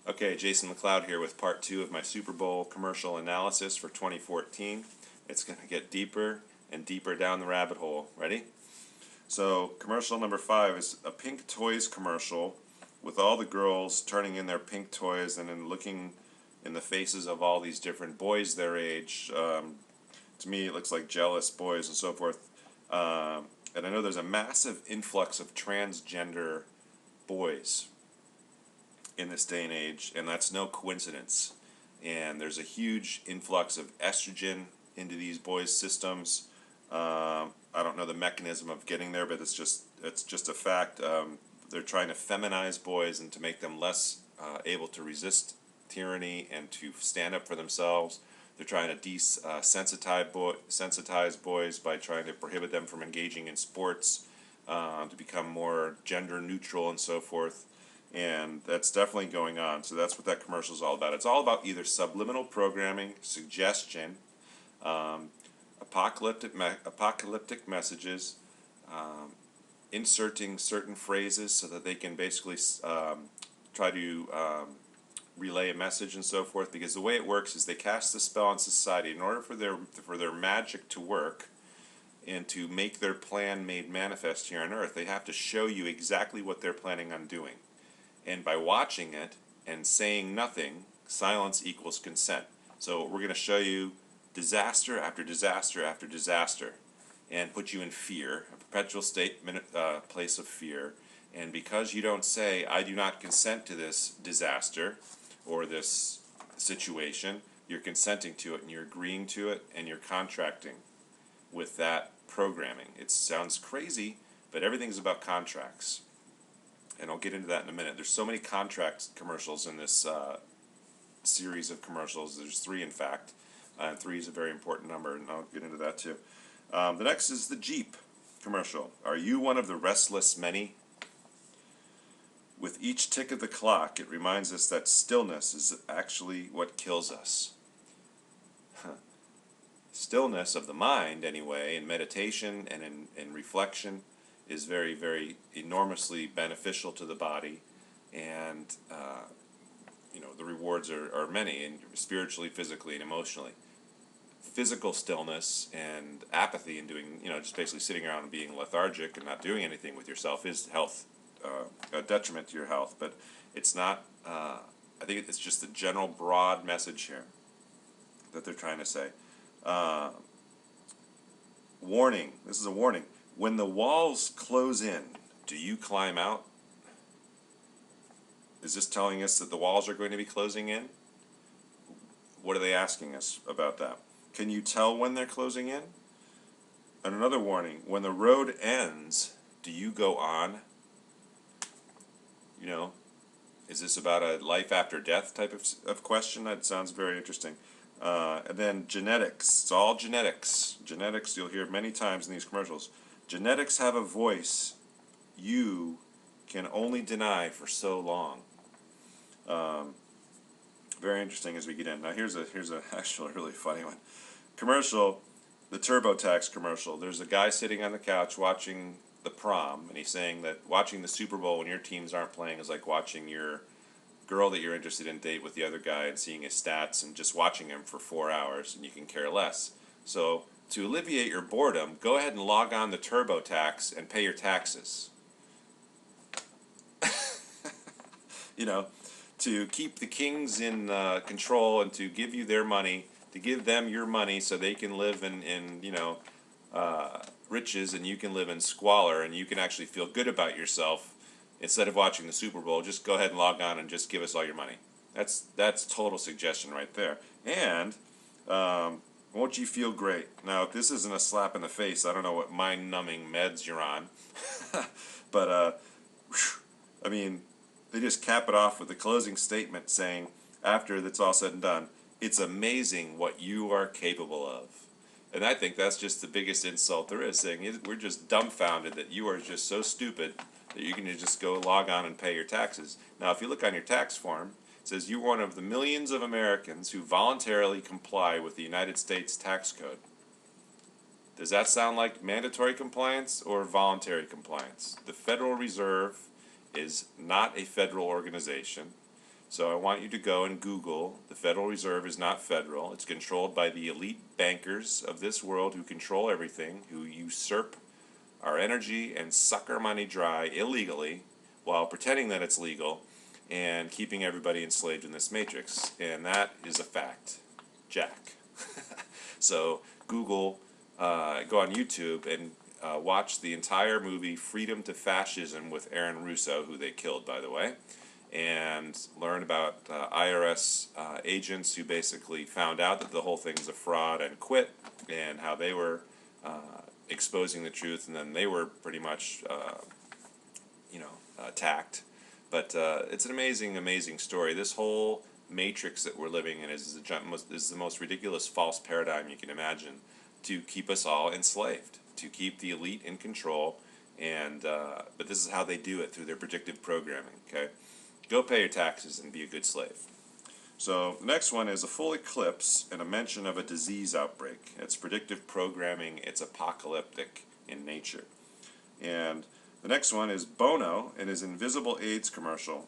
Okay, Jason McLeod here with part 2 of my Super Bowl commercial analysis for 2014. It's going to get deeper and deeper down the rabbit hole. Ready? So, commercial number 5 is a pink toys commercial with all the girls turning in their pink toys and then looking in the faces of all these different boys their age. To me, it looks like jealous boys and so forth. And I know there's a massive influx of transgender boys in this day and age, and that's no coincidence. And there's a huge influx of estrogen into these boys' systems. I don't know the mechanism of getting there, but it's just a fact. They're trying to feminize boys and to make them less able to resist tyranny and to stand up for themselves. They're trying to desensitize boys by trying to prohibit them from engaging in sports, to become more gender neutral and so forth. And that's definitely going on. So that's what that commercial is all about. It's all about either subliminal programming, suggestion, apocalyptic messages, inserting certain phrases so that they can basically try to relay a message and so forth. Because the way it works is they cast a spell on society. In order for their magic to work and to make their plan made manifest here on Earth, they have to show you exactly what they're planning on doing. And by watching it and saying nothing, silence equals consent. So we're going to show you disaster after disaster after disaster and put you in fear, a perpetual place of fear. And because you don't say, I do not consent to this disaster or this situation, you're consenting to it and you're agreeing to it and you're contracting with that programming. It sounds crazy, but everything's about contracts. And I'll get into that in a minute. There's so many contract commercials in this series of commercials. There's 3, in fact. 3 is a very important number, and I'll get into that too. The next is the Jeep commercial. Are you one of the restless many? With each tick of the clock, it reminds us that stillness is actually what kills us. Stillness of the mind, anyway, in meditation and in reflection, is very, very enormously beneficial to the body, and the rewards are many, and spiritually, physically, and emotionally. Physical stillness and apathy and doing, just basically sitting around and being lethargic and not doing anything with yourself is a detriment to your health. But it's not. I think it's just a general broad message here that they're trying to say. Warning. This is a warning. When the walls close in, do you climb out? Is this telling us that the walls are going to be closing in? What are they asking us about that? Can you tell when they're closing in? And another warning, when the road ends, do you go on? Is this about a life after death type of question? That sounds very interesting. And then genetics. It's all genetics. Genetics you'll hear many times in these commercials. Genetics have a voice you can only deny for so long. Very interesting as we get in. Now here's a actually really funny one. Commercial, the TurboTax commercial. There's a guy sitting on the couch watching the prom, and he's saying that watching the Super Bowl when your teams aren't playing is like watching your girl that you're interested in date with the other guy and seeing his stats and just watching him for 4 hours, and you can care less. So to alleviate your boredom, go ahead and log on to TurboTax and pay your taxes. To keep the kings in control and to give you their money, to give them your money so they can live in riches and you can live in squalor and you can actually feel good about yourself instead of watching the Super Bowl. Just go ahead and log on and just give us all your money. That's total suggestion right there. And won't you feel great? Now, if this isn't a slap in the face, I don't know what mind-numbing meds you're on. But, I mean, they just cap it off with the closing statement saying, after that's all said and done, it's amazing what you are capable of. And I think that's just the biggest insult there is, saying we're just dumbfounded that you are just so stupid that you can just go log on and pay your taxes. Now, if you look on your tax form, it says you're one of the millions of Americans who voluntarily comply with the United States tax code. Does that sound like mandatory compliance or voluntary compliance? The Federal Reserve is not a federal organization. So I want you to go and Google, the Federal Reserve is not federal. It's controlled by the elite bankers of this world who control everything, who usurp our energy and suck our money dry illegally while pretending that it's legal and keeping everybody enslaved in this matrix. And that is a fact, Jack. So Google, go on YouTube and watch the entire movie Freedom to Fascism with Aaron Russo, who they killed, by the way, and learn about IRS agents who basically found out that the whole thing's a fraud and quit, and how they were exposing the truth, and then they were pretty much, attacked. But it's an amazing, amazing story. This whole matrix that we're living in is the most ridiculous false paradigm you can imagine to keep us all enslaved, to keep the elite in control, and but this is how they do it, through their predictive programming. Okay, go pay your taxes and be a good slave. So the next one is a full eclipse and a mention of a disease outbreak. It's predictive programming. It's apocalyptic in nature. And the next one is Bono in his Invisible AIDS commercial.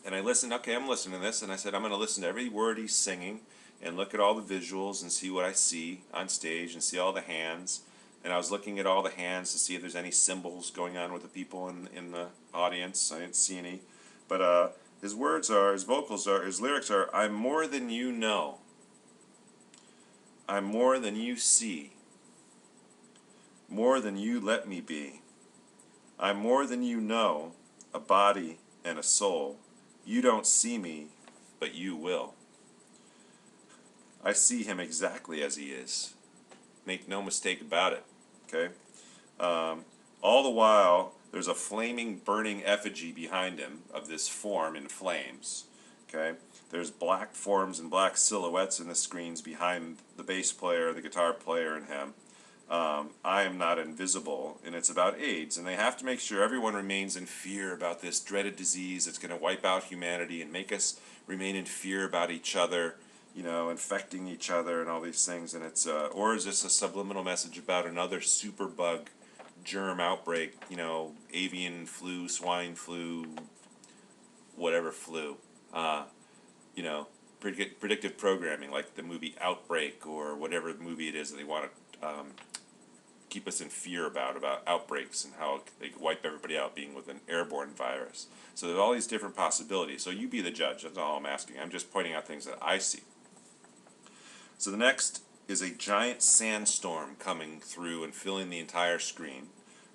And I listened, okay, I'm listening to this, and I said, I'm going to listen to every word he's singing and look at all the visuals and see what I see on stage and see all the hands. And I was looking at all the hands to see if there's any symbols going on with the people in the audience. I didn't see any. But his words are, his vocals are, his lyrics are, I'm more than you know. I'm more than you see. More than you let me be. I'm more than you know, a body and a soul. You don't see me, but you will. I see him exactly as he is. Make no mistake about it. Okay? All the while, there's a flaming, burning effigy behind him of this form in flames. Okay? There's black forms and black silhouettes in the screens behind the bass player, the guitar player, and him. I am not invisible, and it's about AIDS, and they have to make sure everyone remains in fear about this dreaded disease that's going to wipe out humanity and make us remain in fear about each other, infecting each other and all these things. And it's or is this a subliminal message about another superbug germ outbreak, avian flu, swine flu, whatever flu, predictive programming, like the movie Outbreak or whatever movie it is that they want to keep us in fear about outbreaks and how they wipe everybody out, being with an airborne virus. So there's all these different possibilities. So you be the judge. That's all I'm asking. I'm just pointing out things that I see. So the next is a giant sandstorm coming through and filling the entire screen.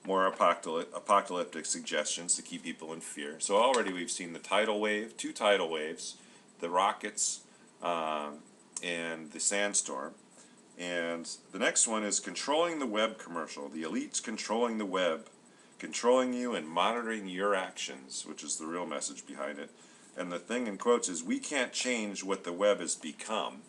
More apocalyptic suggestions to keep people in fear. So already we've seen the tidal wave, 2 tidal waves, the rockets, and the sandstorm. And the next one is controlling the web commercial. The elites controlling the web, controlling you and monitoring your actions, which is the real message behind it. And the thing in quotes is, we can't change what the web has become.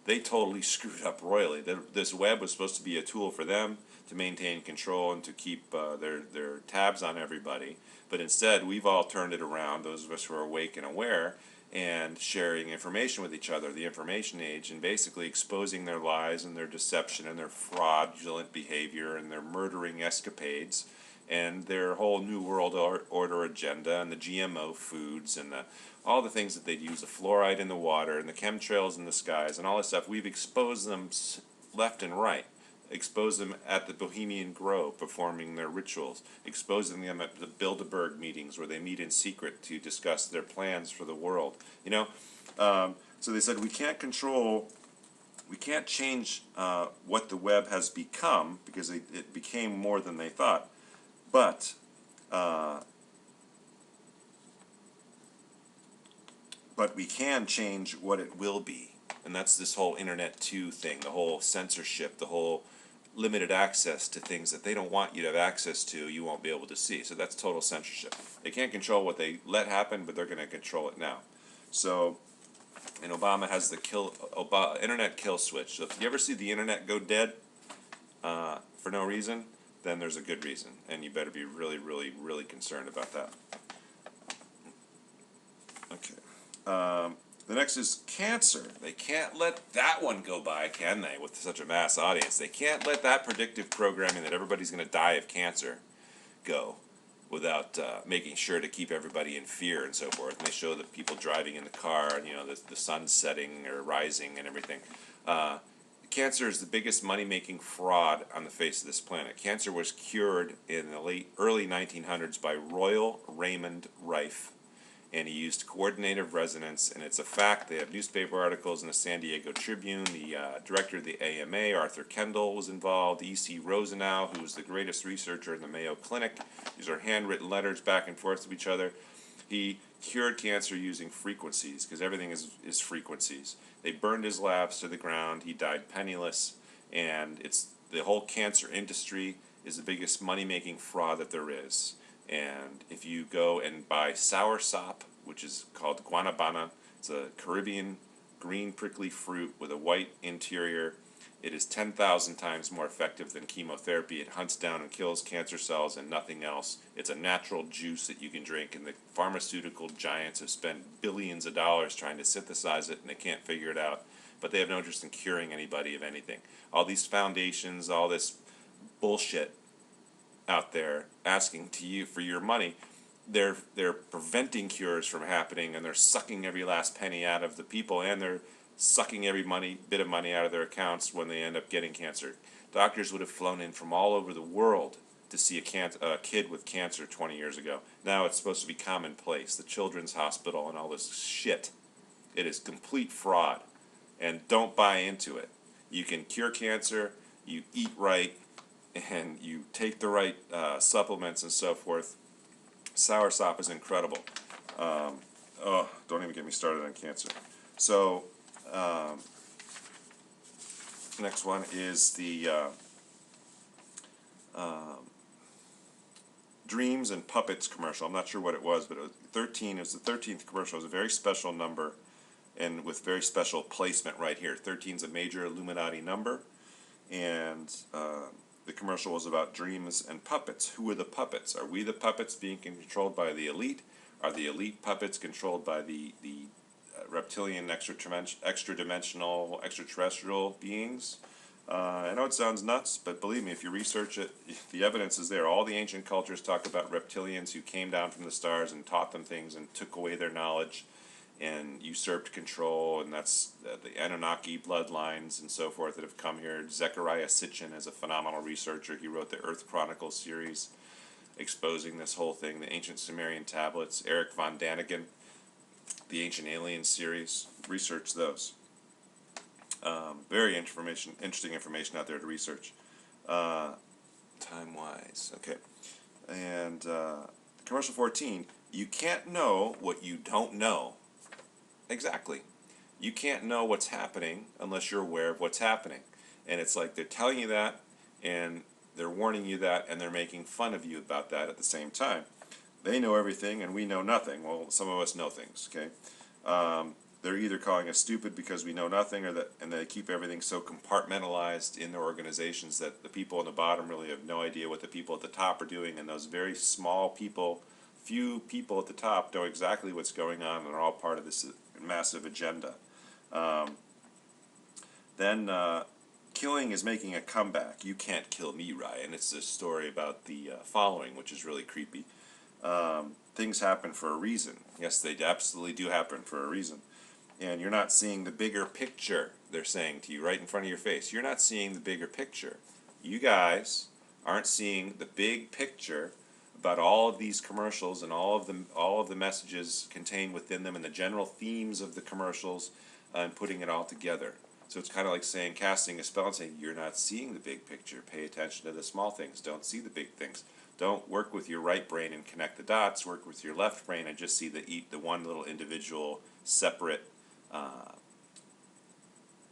They totally screwed up royally. This web was supposed to be a tool for them to maintain control and to keep their tabs on everybody. But instead, we've all turned it around, those of us who are awake and aware, and sharing information with each other, the information age, and basically exposing their lies and their deception and their fraudulent behavior and their murdering escapades and their whole New World Order agenda and the GMO foods and all the things that they'd use, the fluoride in the water and the chemtrails in the skies and all this stuff. We've exposed them left and right. Exposed them at the Bohemian Grove performing their rituals, exposing them at the Bilderberg meetings where they meet in secret to discuss their plans for the world. So they said we can't change what the web has become because it became more than they thought, but we can change what it will be. And that's this whole Internet 2 thing, the whole censorship, the whole limited access to things that they don't want you to have access to, you won't be able to see. So that's total censorship. They can't control what they let happen, but they're going to control it now. So, and Obama has the internet kill switch. So if you ever see the internet go dead for no reason, then there's a good reason. And you better be really, really, really concerned about that. Okay. The next is cancer. They can't let that one go by, can they, with such a mass audience? They can't let that predictive programming that everybody's going to die of cancer go. without making sure to keep everybody in fear and so forth. And they show the people driving in the car, and the sun setting or rising and everything. Cancer is the biggest money-making fraud on the face of this planet. Cancer was cured in the early 1900s by Royal Raymond Rife, and he used coordinative resonance, and it's a fact. They have newspaper articles in the San Diego Tribune. The director of the AMA, Arthur Kendall, was involved. E.C. Rosenau, who was the greatest researcher in the Mayo Clinic. These are handwritten letters back and forth to each other. He cured cancer using frequencies, because everything is frequencies. They burned his labs to the ground. He died penniless, and the whole cancer industry is the biggest money-making fraud that there is. And if you go and buy soursop, which is called guanabana, it's a Caribbean green prickly fruit with a white interior. It is 10,000 times more effective than chemotherapy. It hunts down and kills cancer cells and nothing else. It's a natural juice that you can drink, and the pharmaceutical giants have spent billions of dollars trying to synthesize it, and they can't figure it out. But they have no interest in curing anybody of anything. All these foundations, all this bullshit out there asking to you for your money, they're preventing cures from happening, and they're sucking every last penny out of the people, and they're sucking every bit of money out of their accounts when they end up getting cancer. Doctors would have flown in from all over the world to see a kid with cancer 20 years ago. Now it's supposed to be commonplace. The Children's Hospital and all this shit. It is complete fraud, and don't buy into it. You can cure cancer, you eat right, and you take the right supplements and so forth. Soursop is incredible. Don't even get me started on cancer. So, next one is the Dreams and Puppets commercial. I'm not sure what it was, but it was 13. It was the 13th commercial. It was a very special number, and with very special placement right here. 13 is a major Illuminati number, and the commercial was about dreams and puppets. Who are the puppets? Are we the puppets being controlled by the elite? Are the elite puppets controlled by the reptilian, extra-dimensional, extraterrestrial beings? I know it sounds nuts, but believe me, if you research it, the evidence is there. All the ancient cultures talk about reptilians who came down from the stars and taught them things and took away their knowledge and usurped control, and that's the Anunnaki bloodlines and so forth that have come here. Zecharia Sitchin is a phenomenal researcher. He wrote the Earth Chronicles series exposing this whole thing, the ancient Sumerian tablets. Eric von Daniken, the Ancient Aliens series. Research those. Very interesting information out there to research. Time-wise, okay. And commercial 14, you can't know what you don't know. Exactly. You can't know what's happening unless you're aware of what's happening. And it's like they're telling you that, and they're warning you that, and they're making fun of you about that at the same time. They know everything, and we know nothing. Well, some of us know things, okay? They're either calling us stupid because we know nothing, and they keep everything so compartmentalized in their organizations that the people on the bottom really have no idea what the people at the top are doing, and those very small people, few people at the top know exactly what's going on, and are all part of this massive agenda. Then killing is making a comeback. You can't kill me, Ryan. It's a story about the following, which is really creepy. Things happen for a reason. Yes, they absolutely do happen for a reason. And you're not seeing the bigger picture, they're saying to you right in front of your face. You're not seeing the bigger picture. You guys aren't seeing the big picture about all of these commercials and all of the messages contained within them and the general themes of the commercials, and putting it all together. So it's kind of like saying, casting a spell and saying, you're not seeing the big picture. Pay attention to the small things. Don't see the big things. Don't work with your right brain and connect the dots. Work with your left brain and just see the one little individual separate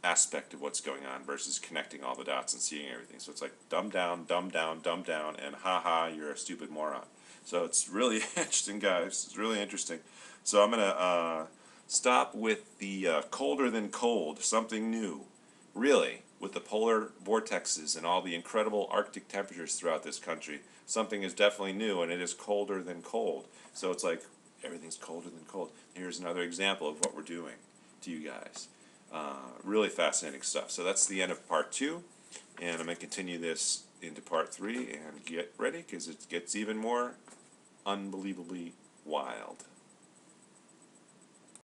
aspect of what's going on versus connecting all the dots and seeing everything. So it's like dumb down, and haha, you're a stupid moron. So it's really interesting, guys. It's really interesting. So I'm going to stop with the colder than cold, something new. Really, with the polar vortexes and all the incredible Arctic temperatures throughout this country, something is definitely new, and it is colder than cold. So it's like everything's colder than cold. Here's another example of what we're doing to you guys. Really fascinating stuff. So that's the end of part 2, and I'm going to continue this into part 3, and get ready because it gets even more unbelievably wild.